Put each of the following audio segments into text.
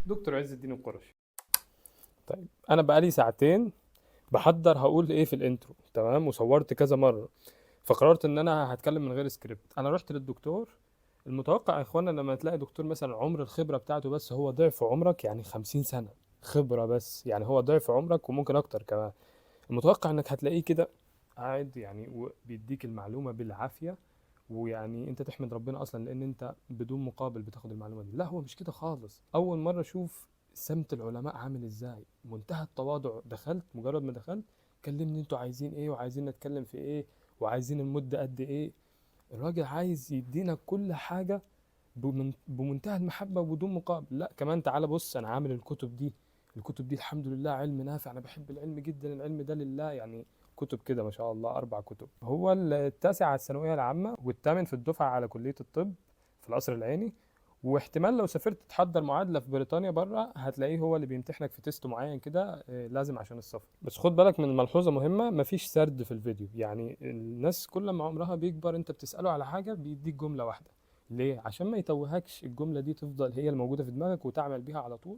دكتور عز الدين القرشي. طيب انا بقالي ساعتين بحضر هقول ايه في الانترو، تمام، وصورت كذا مره، فقررت ان انا هتكلم من غير سكريبت. انا رحت للدكتور. المتوقع يا اخوانا لما تلاقي دكتور مثلا عمر الخبره بتاعته بس هو ضعف عمرك، يعني 50 سنه خبره بس، يعني هو ضعف عمرك وممكن اكتر كمان. المتوقع انك هتلاقيه كده قاعد يعني وبيديك المعلومه بالعافيه، ويعني انت تحمد ربنا اصلا لان انت بدون مقابل بتاخد المعلومه دي. لا، هو مش كده خالص. اول مره اشوف سمت العلماء عامل ازاي، منتهى التواضع. دخلت، مجرد ما دخلت كلمني انتوا عايزين ايه وعايزين نتكلم في ايه وعايزين المده قد ايه. الراجل عايز يدينا كل حاجه بمنتهى المحبه وبدون مقابل. لا كمان تعالى بص، انا عامل الكتب دي. الكتب دي الحمد لله علم نافع، انا بحب العلم جدا، العلم ده لله يعني. كتب كده ما شاء الله 4 كتب. هو التاسع على الثانويه العامه والثامن في الدفعه على كليه الطب في القصر العيني. واحتمال لو سافرت تحضر معادله في بريطانيا بره هتلاقيه هو اللي بيمتحنك في تيست معين كده، لازم عشان السفر. بس خد بالك من ملحوظه مهمه، مفيش سرد في الفيديو. يعني الناس كل ما عمرها بيكبر انت بتساله على حاجه بيديك جمله واحده. ليه؟ عشان ما يتوهكش، الجملة دي تفضل هي الموجودة في دماغك وتعمل بيها على طول.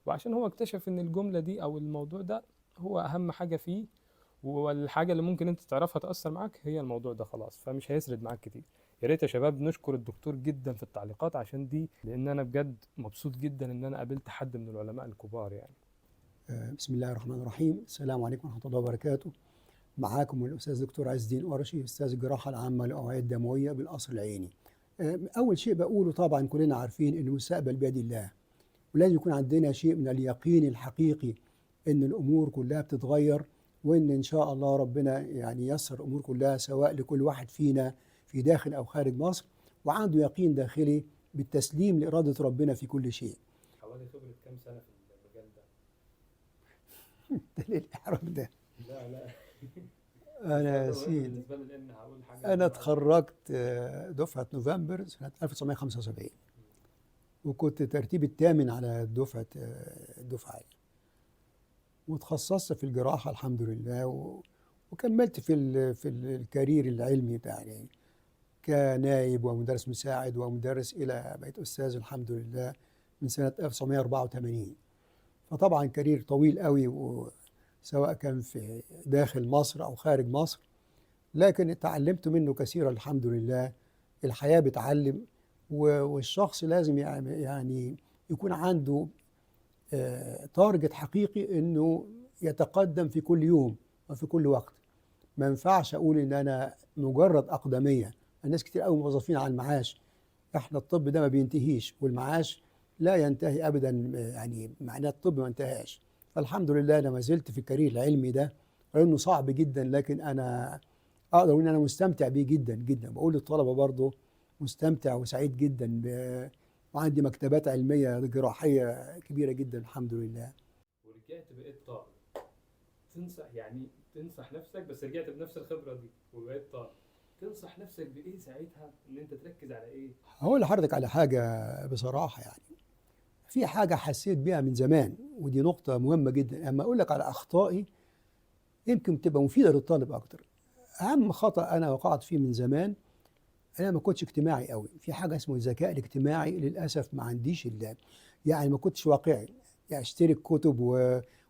وعشان هو اكتشف ان الجملة دي او الموضوع ده هو اهم حاجة فيه، والحاجة اللي ممكن انت تعرفها تأثر معاك هي الموضوع ده خلاص، فمش هيسرد معاك كتير. يا ريت يا شباب نشكر الدكتور جدا في التعليقات عشان دي، لان انا بجد مبسوط جدا ان انا قابلت حد من العلماء الكبار يعني. بسم الله الرحمن الرحيم. السلام عليكم ورحمة الله وبركاته. معاكم الأستاذ دكتور عز الدين القرشي، أستاذ الجراحة العامة للأوعية الدموية بالقصر العيني. أول شيء بقوله، طبعا كلنا عارفين إن المستقبل بيد الله، ولازم يكون عندنا شيء من اليقين الحقيقي إن الأمور كلها بتتغير، وإن إن شاء الله ربنا يعني ييسر الأمور كلها سواء لكل واحد فينا في داخل أو خارج مصر، وعنده يقين داخلي بالتسليم لإرادة ربنا في كل شيء. حوالي خبرة كام سنة في المجال ده؟ ده ليه الإحراج ده؟ لا لا. السؤال أنا يا ده مهم سيدي، بالنسبة لي لأن هقول حاجة أنا مهمة أوي. اتخرجت دفعة نوفمبر سنة 1975، وكنت ترتيب الثامن على الدفعة، وتخصصت في الجراحة الحمد لله، وكملت في الكارير العلمي بتاعي كنائب ومدرس مساعد ومدرس إلى بقيت أستاذ الحمد لله من سنة 1984. فطبعا كارير طويل قوي، سواء كان في داخل مصر أو خارج مصر، لكن اتعلمت منه كثيرا الحمد لله. الحياة بتعلم، والشخص لازم يعني يكون عنده تارجت حقيقي انه يتقدم في كل يوم وفي كل وقت. ما ينفعش اقول ان انا مجرد اقدمية. الناس كتير قوي موظفين على المعاش. احنا الطب ده ما بينتهيش، والمعاش لا ينتهي ابدا، يعني معناه الطب ما انتهاش. فالحمد لله انا ما زلت في الكارير العلمي ده، لانه صعب جدا، لكن انا اقدر اقول ان انا مستمتع بيه جدا جدا. بقول للطلبه برضه مستمتع وسعيد جدا وعندي مكتبات علميه جراحيه كبيره جدا الحمد لله. ورجعت بقيت طالب، تنصح يعني تنصح نفسك، بس رجعت بنفس الخبرة دي وبقيت طالب، تنصح نفسك بإيه ساعتها إن أنت تركز على إيه؟ هقول لحضرتك على حاجه بصراحه، يعني في حاجه حسيت بيها من زمان، ودي نقطه مهمه جدا. اما اقول لك على اخطائي يمكن تبقى مفيده للطالب اكتر. اهم خطا انا وقعت فيه من زمان، انا ما كنتش اجتماعي قوي. في حاجه اسمه الذكاء الاجتماعي، للاسف ما عنديش يعني ما كنتش واقعي. يعني اشتري كتب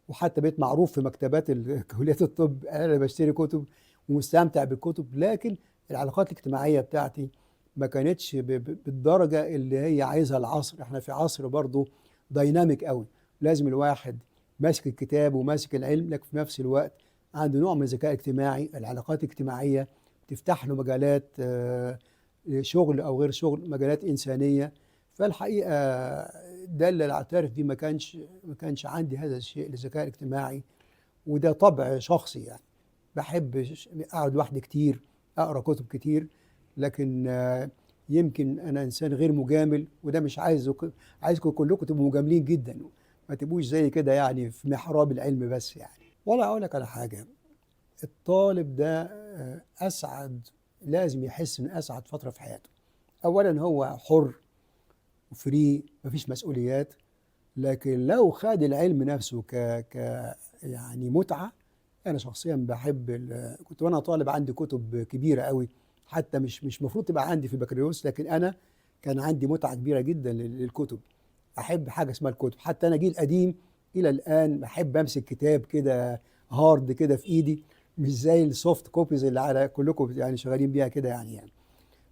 وحتى بقيت معروف في مكتبات كليات الطب انا بشتري كتب ومستمتع بالكتب، لكن العلاقات الاجتماعيه بتاعتي ما كانتش بالدرجه اللي هي عايزها العصر. احنا في عصر برضه دايناميك قوي، لازم الواحد ماسك الكتاب وماسك العلم، لكن في نفس الوقت عنده نوع من الذكاء الاجتماعي. العلاقات الاجتماعيه تفتح له مجالات شغل او غير شغل، مجالات انسانيه. فالحقيقه ده اللي اعترف بيه، ما كانش عندي هذا الشيء، الذكاء الاجتماعي، وده طبع شخصي يعني. بحب اقعد لوحدي كتير، اقرا كتب كتير، لكن يمكن انا انسان غير مجامل، وده مش عايزكم كلكم تبقوا مجاملين جدا، ما تبقوش زي كده يعني في محراب العلم بس يعني. والله اقول لك على حاجه، الطالب ده أسعد، لازم يحس إن أسعد فترة في حياته. أولا هو حر وفري، مفيش مسؤوليات. لكن لو خد العلم نفسه ك يعني متعة. أنا شخصيا بحب كنت وأنا طالب عندي كتب كبيرة قوي، حتى مش مفروض تبقى عندي في البكالوريوس، لكن أنا كان عندي متعة كبيرة جدا للكتب. احب حاجه اسمها الكتب. حتى انا جيل قديم الى الان بحب امسك كتاب كده هارد كده في ايدي، مش زي السوفت كوبيز اللي على كلكم يعني شغالين بيها كده يعني.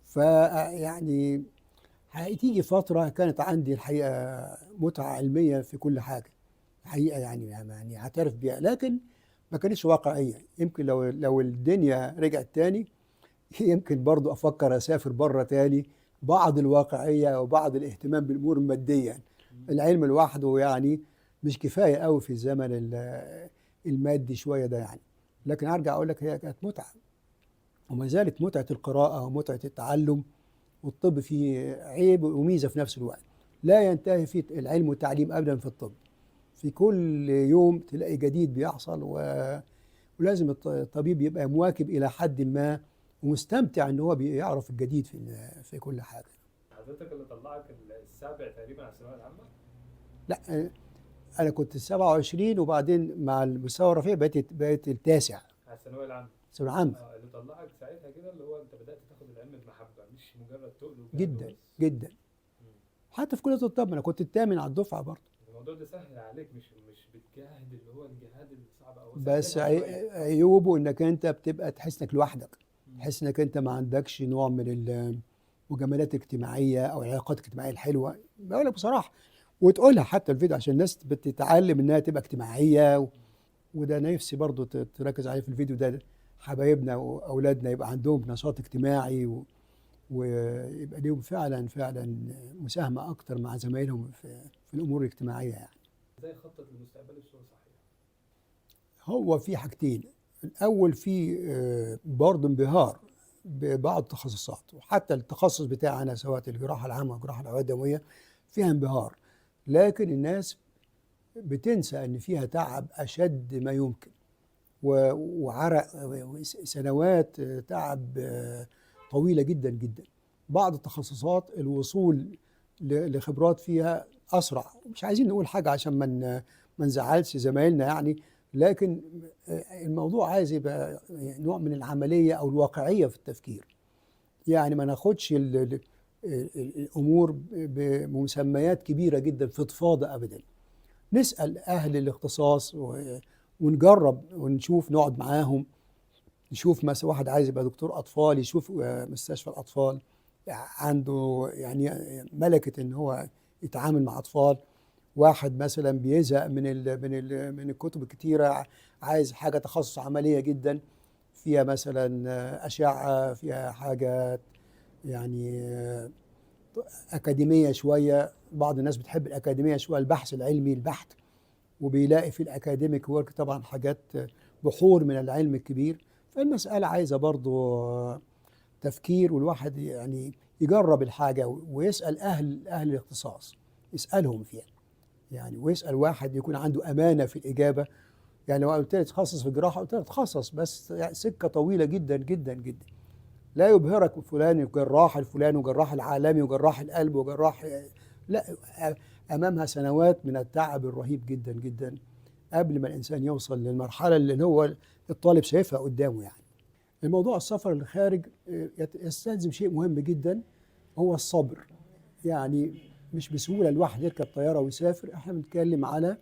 فيعني هتيجي فتره كانت عندي الحقيقه متعه علميه في كل حاجه الحقيقه، يعني اعترف بيها، لكن ما كانتش واقعيه. يمكن لو الدنيا رجعت تاني يمكن برضو افكر اسافر بره تاني. بعض الواقعيه وبعض الاهتمام بالامور الماديه، العلم لوحده يعني مش كفايه قوي في الزمن المادي شويه ده يعني. لكن ارجع اقول لك هي كانت متعه، وما زالت متعه القراءه ومتعه التعلم. والطب فيه عيب وميزه في نفس الوقت، لا ينتهي في العلم والتعليم ابدا في الطب. في كل يوم تلاقي جديد بيحصل، ولازم الطبيب يبقى مواكب الى حد ما، ومستمتع ان هو بيعرف الجديد في كل حاجه. حضرتك اللي طلعك السابع تقريبا على الثانويه العامه؟ لا، انا كنت 27 وبعدين مع المستوى الرفيع بقيت التاسع على الثانويه العامه. ثانوي عام. اللي طلعك ساعتها كده اللي هو انت بدات تاخد العلم بمحبه، مش مجرد تقل وجهل جدا وبس. جدا. مم. حتى في كليه الطب انا كنت الثامن على الدفعه برضه. الموضوع ده سهل عليك، مش بتجاهد اللي هو الجهاد الصعب، او بس سهلها شويه. عيوبه انك انت بتبقى تحس انك لوحدك، مم. تحس انك انت ما عندكش نوع من المجاملات الاجتماعيه او العلاقات الاجتماعيه الحلوه، بقول لك بصراحه، وتقولها حتى الفيديو عشان الناس بتتعلم انها تبقى اجتماعيه. وده نفسي برضو تركز عليه في الفيديو ده، حبايبنا واولادنا يبقى عندهم نشاط اجتماعي ويبقى ليهم فعلا مساهمه اكتر مع زمايلهم في الامور الاجتماعيه يعني. ازاي خطط لمستقبلي بصوره صحيحه؟ هو في حاجتين. الاول في برضه انبهار ببعض التخصصات، وحتى التخصص بتاعنا سواء الجراحه العامه والجراحه الاوعيه الدمويه فيها انبهار، لكن الناس بتنسى ان فيها تعب اشد ما يمكن، وعرق سنوات تعب طويله جدا جدا. بعض التخصصات الوصول لخبرات فيها اسرع. مش عايزين نقول حاجه عشان ما نزعلش زمايلنا يعني، لكن الموضوع عايز يبقى نوع من العمليه او الواقعيه في التفكير. يعني ما ناخدش الامور بمسميات كبيره جدا فضفاضه ابدا. نسال اهل الاختصاص ونجرب ونشوف، نقعد معاهم نشوف. مثلا واحد عايز يبقى دكتور اطفال يشوف مستشفى الاطفال عنده يعني ملكه ان هو يتعامل مع اطفال. واحد مثلا بيزهق من الكتب الكتيره، عايز حاجه تخصص عمليه جدا فيها مثلا اشعه، فيها حاجات يعني اكاديميه شويه. بعض الناس بتحب الاكاديميه شويه، البحث العلمي البحت، وبيلاقي في الاكاديميك ورك طبعا حاجات بحور من العلم الكبير. فالمساله عايزه برضو تفكير، والواحد يعني يجرب الحاجه ويسال اهل الاختصاص، يسالهم فيها يعني، ويسال واحد يكون عنده امانه في الاجابه. يعني لو قلت لي تخصص في الجراحه، قلت لي تخصص، بس يعني سكه طويله جدا جدا جدا. لا يبهرك فلان الجراح الفلاني وجراح العالمي وجراح القلب وجراح، لا، امامها سنوات من التعب الرهيب جدا جدا قبل ما الانسان يوصل للمرحله اللي هو الطالب شايفها قدامه يعني. الموضوع السفر للخارج يستلزم شيء مهم جدا، هو الصبر. يعني مش بسهوله الواحد يركب طياره ويسافر. احنا بنتكلم على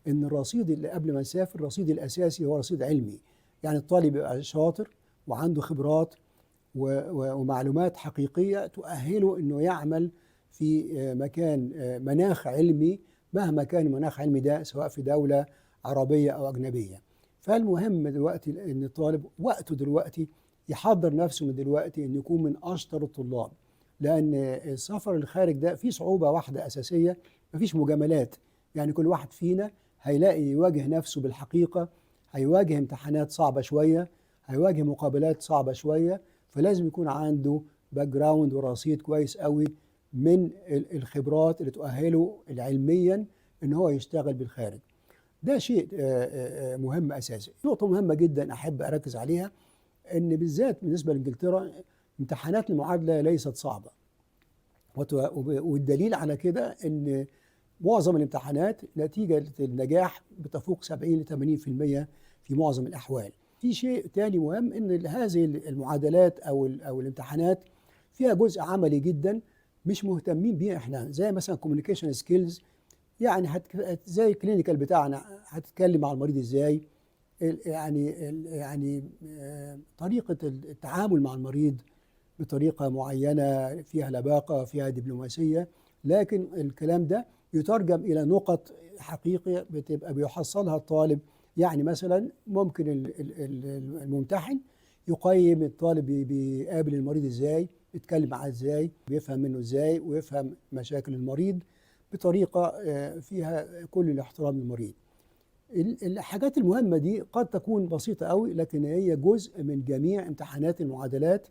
ان الرصيد اللي قبل ما نسافر، الرصيد الاساسي هو رصيد علمي. يعني الطالب يبقى شاطر وعنده خبرات ومعلومات حقيقيه تؤهله انه يعمل في مكان مناخ علمي، مهما كان المناخ علمي ده، سواء في دوله عربيه او اجنبيه. فالمهم دلوقتي ان الطالب وقته دلوقتي يحضر نفسه من دلوقتي ان يكون من اشطر الطلاب، لان السفر للخارج ده فيه صعوبه واحده اساسيه، مفيش مجاملات. يعني كل واحد فينا هيلاقي يواجه نفسه بالحقيقه، هيواجه امتحانات صعبه شويه، هيواجه مقابلات صعبه شويه. فلازم يكون عنده باك جراوند ورصيد كويس قوي من الخبرات اللي تؤهله علميا ان هو يشتغل بالخارج. ده شيء مهم اساسي. نقطه مهمه جدا احب اركز عليها، ان بالذات بالنسبه لانجلترا امتحانات المعادله ليست صعبه، والدليل على كده ان معظم الامتحانات نتيجه النجاح بتفوق 70 ل 80% في معظم الاحوال. في شيء تاني مهم، ان هذه المعادلات او الامتحانات فيها جزء عملي جدا، مش مهتمين بيها احنا، زي مثلا كوميونيكيشن سكيلز. يعني زي الكلينيكال بتاعنا، هتتكلم مع المريض ازاي، طريقة التعامل مع المريض بطريقة معينة فيها لباقة فيها دبلوماسية. لكن الكلام ده يترجم إلى نقط حقيقية بتبقى بيحصلها الطالب. يعني مثلا ممكن الممتحن يقيم الطالب بيقابل المريض ازاي، بيتكلم معاه ازاي، بيفهم منه ازاي، ويفهم مشاكل المريض بطريقة فيها كل الاحترام للمريض. الحاجات المهمة دي قد تكون بسيطة قوي، لكن هي جزء من جميع امتحانات المعادلات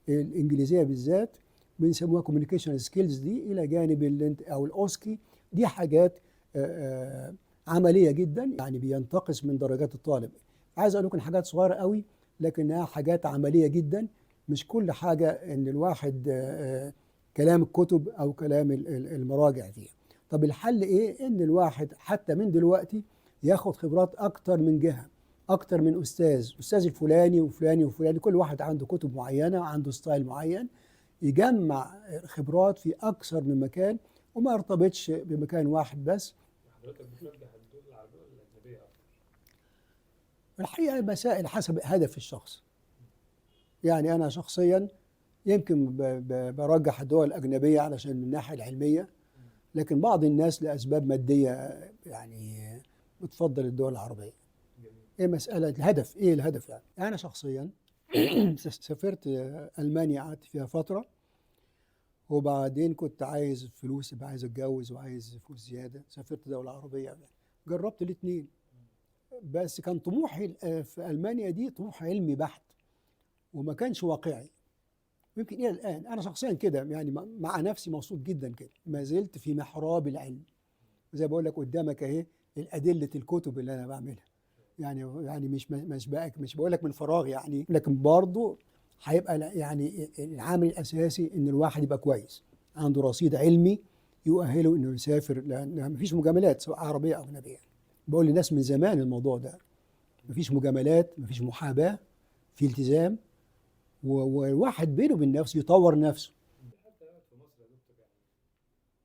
الإنجليزية بالذات. بنسموها كوميونيكيشن سكيلز دي، إلى جانب أو الأوسكي. دي حاجات عملية جدا، يعني بينتقص من درجات الطالب. عايز أقول لكم حاجات صغيرة قوي، لكنها حاجات عملية جدا. مش كل حاجة إن الواحد كلام الكتب أو كلام المراجع فيها. طب الحل إيه؟ إن الواحد حتى من دلوقتي ياخد خبرات أكتر من جهة، أكتر من أستاذ الفلاني وفلاني وفلاني، كل واحد عنده كتب معينة وعنده ستايل معين، يجمع خبرات في أكثر من مكان وما يرتبطش بمكان واحد بس. حضرتك بترجح الدول العربية ولا الأجنبية أكتر؟ الحقيقة مسائل حسب هدف الشخص. يعني أنا شخصيا يمكن برجح الدول الأجنبية علشان من الناحية العلمية، لكن بعض الناس لأسباب مادية يعني بتفضل الدول العربية. ايه مسألة الهدف؟ ايه الهدف يعني؟ انا شخصيا سافرت المانيا، قعدت فيها فترة، وبعدين كنت عايز فلوس، يبقى عايز اتجوز وعايز فلوس زيادة، سافرت دولة عربية يعني. جربت الاثنين، بس كان طموحي في المانيا دي طموح علمي بحت، وما كانش واقعي. يمكن الى الان انا شخصيا كده، يعني مع نفسي مبسوط جدا كده، ما زلت في محراب العلم. زي بقول لك قدامك اهي الأدلة الكتب اللي انا بعملها. يعني مش بقول لك من فراغ يعني، لكن برضه هيبقى يعني العامل الاساسي ان الواحد يبقى كويس، عنده رصيد علمي يؤهله انه يسافر، لان مفيش مجاملات سواء عربيه او اجنبيه. بقول للناس من زمان الموضوع ده، مفيش مجاملات، مفيش محاباه، في التزام، والواحد بينه وبين نفسه يطور نفسه. حتى قاعد في مصر يا دكتور، يعني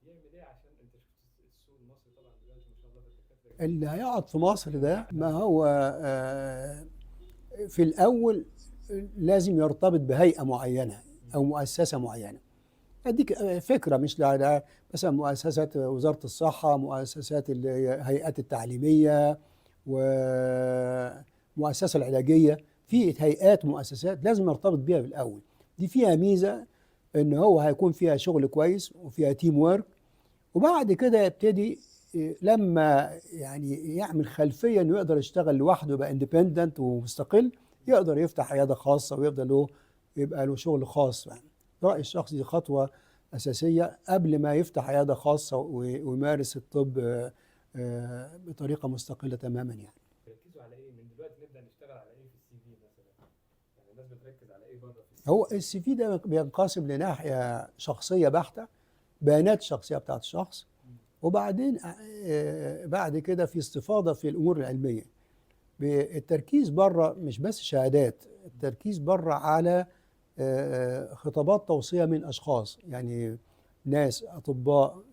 يعمل ايه عشان انت شفت السوق المصري طبعا دلوقتي ما شاء الله في الدكاتره اللي هيقعد في مصر ده ما هو في الأول لازم يرتبط بهيئة معينة أو مؤسسة معينة. أديك فكرة، مش مثلا مؤسسات وزارة الصحة، مؤسسات الهيئات التعليمية، ومؤسسة العلاجية. في هيئات مؤسسات لازم نرتبط بيها بالأول. دي فيها ميزة إن هو هيكون فيها شغل كويس وفيها تيم وورك، وبعد كده يبتدي لما يعني يعمل خلفيه انه يقدر يشتغل لوحده، يبقى اندبندنت ومستقل، يقدر يفتح عياده خاصه ويقدر يبقى له شغل خاص. يعني رايي الشخصي دي خطوه اساسيه قبل ما يفتح عياده خاصه ويمارس الطب بطريقه مستقله تماما يعني. بيركزوا على ايه من دلوقتي؟ نبدا نشتغل على ايه في السي في مثلا؟ يعني الناس بتركز على ايه بره في السي هو في؟ السي في ده بينقسم لناحيه شخصيه بحته، بيانات الشخصيه بتاعت الشخص، وبعدين بعد كده في استفاضه في الامور العلميه. التركيز بره مش بس شهادات، التركيز بره على خطابات توصية من أشخاص، يعني ناس أطباء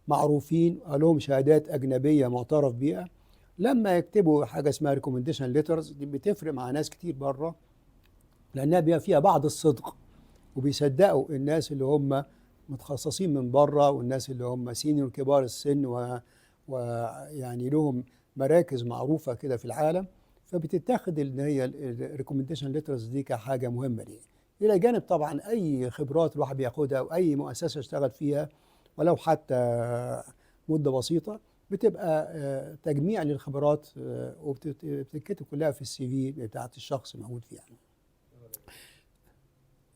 معروفين لهم شهادات أجنبية معترف بيها، لما يكتبوا حاجة اسمها ريكومنديشن ليترز، دي بتفرق مع ناس كتير بره، لأنها بيبقى فيها بعض الصدق، وبيصدقوا الناس اللي هم متخصصين من بره، والناس اللي هم سينيور كبار السن ويعني لهم مراكز معروفه كده في العالم. فبتتاخد ان هي الريكومنديشن ليترز دي كحاجه مهمه ليه، الى جانب طبعا اي خبرات الواحد بياخدها او اي مؤسسه اشتغل فيها ولو حتى مده بسيطه، بتبقى تجميع للخبرات، وبتتكتب كلها في السي في بتاعت الشخص موجود فيها.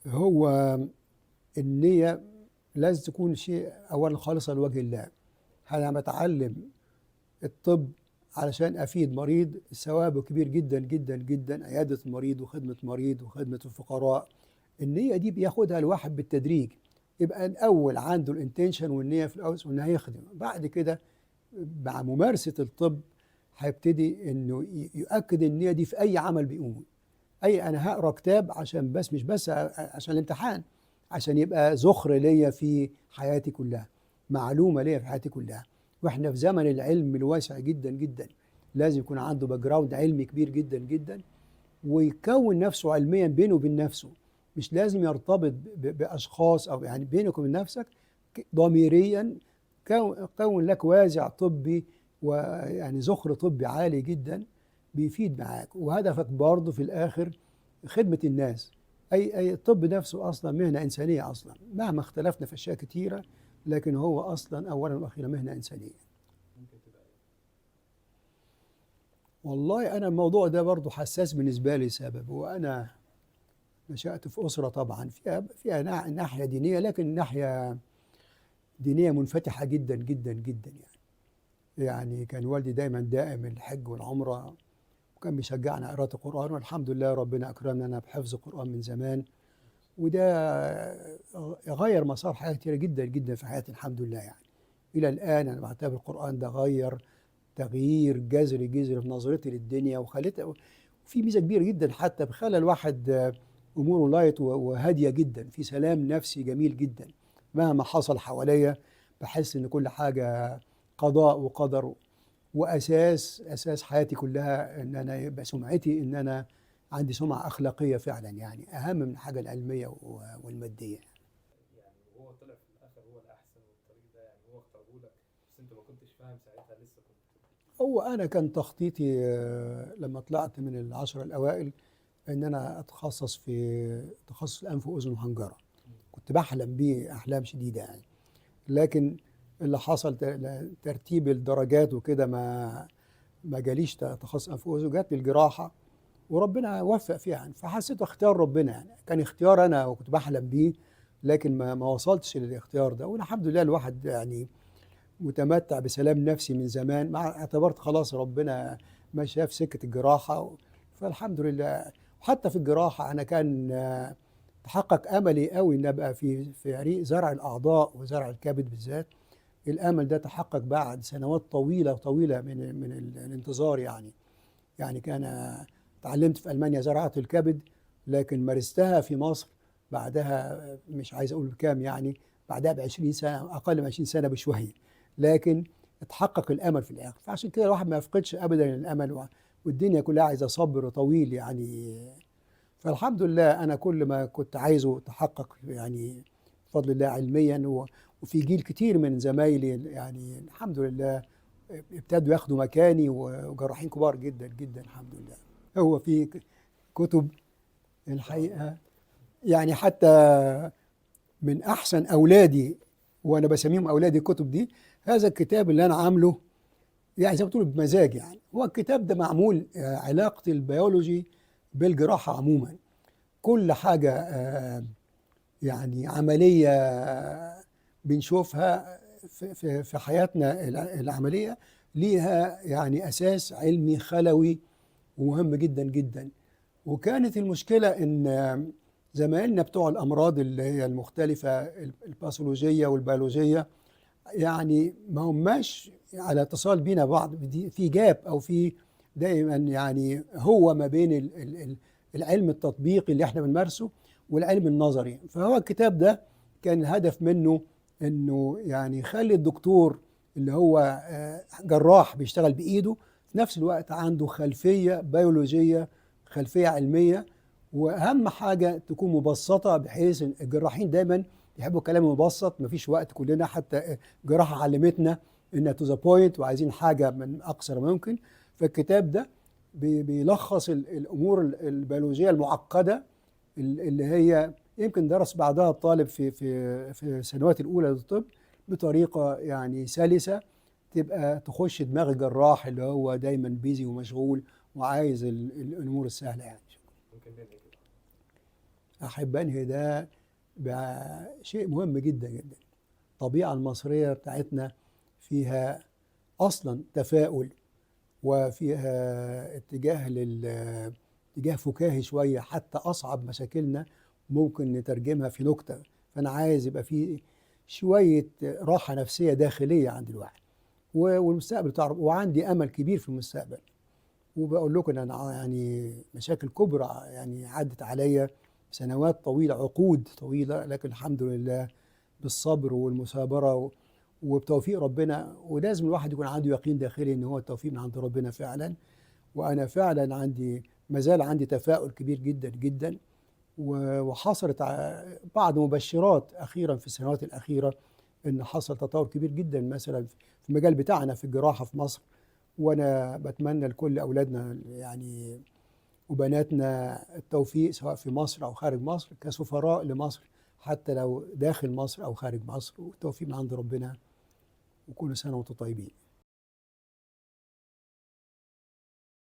هو النية لازم تكون شيء أولا خالصة لوجه الله. أنا بتعلم الطب علشان أفيد مريض، ثوابه كبير جدا جدا جدا، عيادة المريض وخدمة المريض وخدمة الفقراء. النية دي بياخدها الواحد بالتدريج، يبقى الأول عنده الانتنشن والنية في الأول وإنه هيخدم، بعد كده مع ممارسة الطب هيبتدي إنه يؤكد النية دي في أي عمل بيقومه. أي أنا هقرأ كتاب عشان بس مش بس عشان الامتحان، عشان يبقى ذخر ليا في حياتي كلها، معلومة ليا في حياتي كلها. واحنا في زمن العلم الواسع جدا جدا، لازم يكون عنده باك جراوند علمي كبير جدا جدا، ويكون نفسه علميا بينه وبين نفسه. مش لازم يرتبط باشخاص، او يعني بينك وبين نفسك ضميريا. كون لك وازع طبي ويعني ذخر طبي عالي جدا بيفيد معاك، وهدفك برضه في الاخر خدمة الناس. اي الطب نفسه اصلا مهنة انسانية اصلا، مهما اختلفنا في اشياء كتيرة، لكن هو اصلا اولا واخيرا مهنة انسانية. والله انا الموضوع ده برضه حساس بالنسبة لي. سبب وانا نشأت في أسرة طبعا فيها ناحية دينية، لكن ناحية دينية منفتحة جدا جدا جدا يعني كان والدي دايما دائم الحج والعمرة، وكان بيشجعنا على قراءة القرآن، والحمد لله ربنا أكرمنا أنا بحفظ القرآن من زمان. وده غير مسار حياتي كتير جدا جدا في حياتي الحمد لله يعني. إلى الآن أنا بعتبر القرآن ده غير تغيير جذري جذري في نظرتي للدنيا، وخلت في ميزة كبيرة جدا، حتى بخلى الواحد أموره لايت وهادية جدا، في سلام نفسي جميل جدا. مهما حصل حواليا بحس إن كل حاجة قضاء وقدر، وأساس حياتي كلها إن أنا يبقى سمعتي إن أنا عندي سمعة أخلاقية فعلا، يعني أهم من الحاجة العلمية والمادية. يعني وهو طلع في الاخر هو الاحسن، والطريق ده يعني هو اختاره لك، بس انت ما كنتش فاهم ساعتها، لسه كنت. هو أنا كان تخطيطي لما طلعت من العشرة الأوائل إن أنا أتخصص في تخصص الأنف وأذن وحنجرة. كنت بحلم بيه أحلام شديدة يعني، لكن اللي حصل ترتيب الدرجات وكده ما جاليش تخصص أنف وأذن، جات لي الجراحة وربنا وفق فيها يعني. فحسيته اختيار ربنا يعني، كان اختيار أنا وكنت بحلم بيه، لكن ما وصلتش للاختيار ده. والحمد لله الواحد يعني متمتع بسلام نفسي من زمان، مع اعتبرت خلاص ربنا ماشي في سكة الجراحة. فالحمد لله. وحتى في الجراحة أنا كان تحقق أملي قوي إن أبقى في عريق زرع الأعضاء وزرع الكبد بالذات. الأمل ده تحقق بعد سنوات طويلة طويلة من الانتظار يعني. يعني كان اتعلمت في ألمانيا زراعة الكبد، لكن مارستها في مصر بعدها، مش عايز أقول بكام يعني، بعدها ب20 سنة، أقل من 20 سنة بشوية، لكن اتحقق الأمل في الآخر. فعشان كده الواحد ما يفقدش أبدا الأمل، والدنيا كلها عايزة صبر طويل يعني. فالحمد لله أنا كل ما كنت عايزه تحقق يعني بفضل الله علميا، وفي جيل كتير من زمايلي يعني الحمد لله ابتدوا ياخدوا مكاني، وجراحين كبار جدا جدا الحمد لله. هو في كتب الحقيقة يعني، حتى من أحسن أولادي وأنا بسميهم أولادي الكتب دي، هذا الكتاب اللي أنا عامله يعني زي ما بتقول بمزاج. يعني هو الكتاب ده معمول علاقة البيولوجي بالجراحة عموما، كل حاجة يعني عملية بنشوفها في حياتنا العملية ليها يعني أساس علمي خلوي ومهم جدا جدا. وكانت المشكلة إن زمايلنا بتوع الأمراض اللي هي المختلفة الباثولوجية والبيولوجية يعني ما هماش على اتصال بينا بعض، في جاب أو في دائما يعني هو ما بين العلم التطبيقي اللي احنا بنمارسه والعلم النظري. فهو الكتاب ده كان الهدف منه انه يعني يخلي الدكتور اللي هو جراح بيشتغل بايده في نفس الوقت عنده خلفيه بيولوجيه، خلفيه علميه، واهم حاجه تكون مبسطه، بحيث ان الجراحين دايما يحبوا الكلام مبسط. مفيش وقت، كلنا حتى الجراحه علمتنا ان تو ذا بوينت، وعايزين حاجه من اقصر ما يمكن. فالكتاب ده بيلخص الامور البيولوجيه المعقده اللي هي يمكن درس بعضها الطالب في السنوات الاولى للطب بطريقه يعني سلسه، تبقى تخش دماغ الجراح اللي هو دايما بيزي ومشغول وعايز الامور السهله يعني. ممكن ننهي كده. احب انهي ده بشيء مهم جدا جدا. الطبيعه المصريه بتاعتنا فيها اصلا تفاؤل، وفيها اتجاه فكاهي شويه، حتى اصعب مشاكلنا ممكن نترجمها في نكته. فانا عايز يبقى في شويه راحه نفسيه داخليه عند الواحد، والمستقبل تعرف. وعندي امل كبير في المستقبل، وبقول لكم ان انا يعني مشاكل كبرى يعني عدت عليا سنوات طويلة، عقود طويلة، لكن الحمد لله بالصبر والمثابرة وبتوفيق ربنا. ولازم الواحد يكون عنده يقين داخلي ان هو التوفيق من عند ربنا فعلا. وانا فعلا ما زال عندي تفاؤل كبير جدا جدا. وحصلت بعض مبشرات اخيرا في السنوات الاخيره ان حصل تطور كبير جدا مثلا في المجال بتاعنا في الجراحه في مصر. وانا بتمنى لكل اولادنا يعني وبناتنا التوفيق سواء في مصر او خارج مصر كسفراء لمصر، حتى لو داخل مصر او خارج مصر، والتوفيق من عند ربنا. وكل سنه وانتم طيبين.